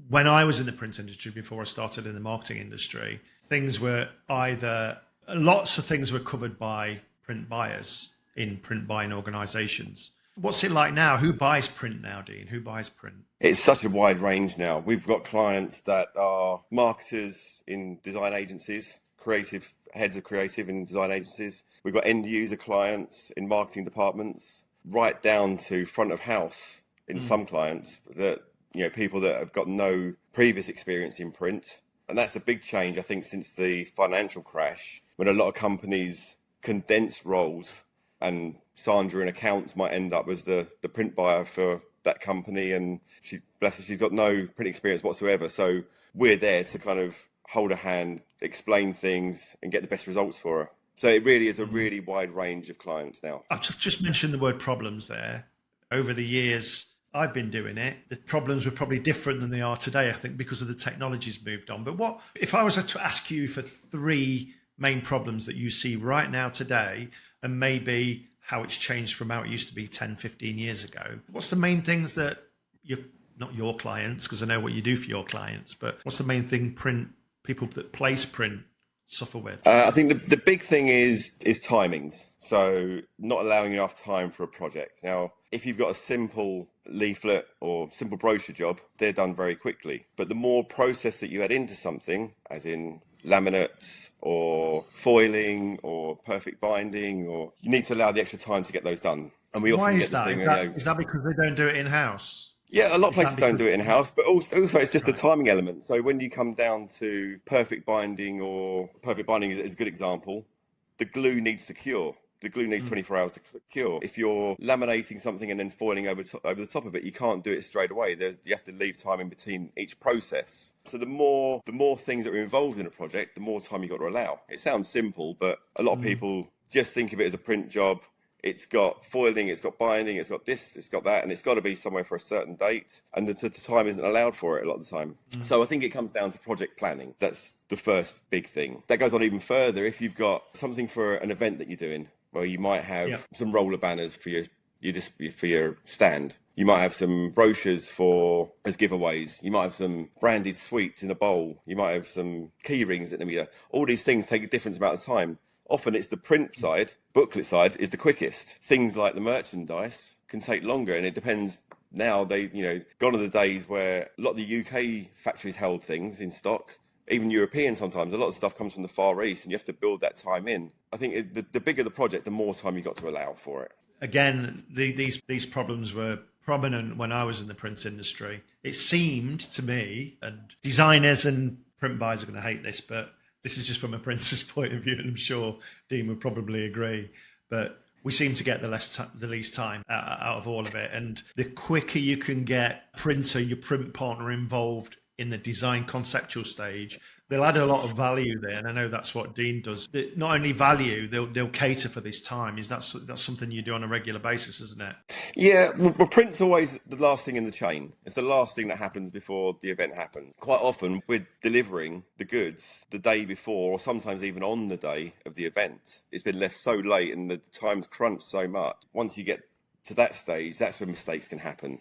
when I was in the print industry before I started in the marketing industry, things were either lots of things were covered by print buyers in print buying organizations. What's it like now? Who buys print now, Dean? Who buys print? It's such a wide range now. We've got clients that are marketers in design agencies, creative heads of creative in design agencies. We've got end user clients in marketing departments, right down to front of house in some clients that, people that have got no previous experience in print. And that's a big change, I think, since the financial crash, when a lot of companies condensed roles, and Sandra in accounts might end up as the print buyer for that company, and bless her, she's got no print experience whatsoever. So we're there to kind of hold her hand, explain things, and get the best results for her. So it really is a really wide range of clients now. I've just mentioned the word problems there. Over the years I've been doing it, the problems were probably different than they are today, I think, because of the technology's moved on. But what if I was to ask you for three main problems that you see right now today, and maybe how it's changed from how it used to be 10, 15 years ago? What's the main things that not your clients, because I know what you do for your clients, but what's the main thing people that place print suffer with? I think the big thing is timings. So not allowing enough time for a project. Now, if you've got a simple leaflet or simple brochure job, they're done very quickly. But the more process that you add into something, as in laminates or foiling or perfect binding, or you need to allow the extra time to get those done. And we Why often is get the that? thing, Is that because they don't do it in-house? yeah, a lot of Is that places don't do it in-house, but also it's just the Right. timing element. So when you come down to perfect binding, or perfect binding is a good example, the glue needs to cure. The glue needs 24 hours to cure. If you're laminating something and then foiling over the top of it, you can't do it straight away. You have to leave time in between each process. So the more things that are involved in a project, the more time you've got to allow. It sounds simple, but a lot of people just think of it as a print job. It's got foiling, it's got binding, it's got this, it's got that, and it's got to be somewhere for a certain date. And the time isn't allowed for it a lot of the time. So I think it comes down to project planning. That's the first big thing. That goes on even further. If you've got something for an event that you're doing, where you might have some roller banners for your stand. You might have some brochures as giveaways. You might have some branded sweets in a bowl. You might have some key rings at the meter. All these things take a different amount of time. Often it's the print side, booklet side is the quickest. Things like the merchandise can take longer, and it depends. Now gone are the days where a lot of the UK factories held things in stock. Even European sometimes, a lot of stuff comes from the Far East, and you have to build that time in. I think the bigger the project, the more time you've got to allow for it. Again, these problems were prominent when I was in the print industry. It seemed to me, and designers and print buyers are going to hate this, but this is just from a printer's point of view, and I'm sure Dean would probably agree. But we seem to get the least time out of all of it. And the quicker you can get your print partner involved in the design conceptual stage, they'll add a lot of value there. And I know that's what Dean does. Not only value, they'll cater for this time. That's something you do on a regular basis, isn't it? Yeah, well, print's always the last thing in the chain. It's the last thing that happens before the event happens. Quite often, we're delivering the goods the day before, or sometimes even on the day of the event. It's been left so late and the time's crunched so much. Once you get to that stage, that's when mistakes can happen.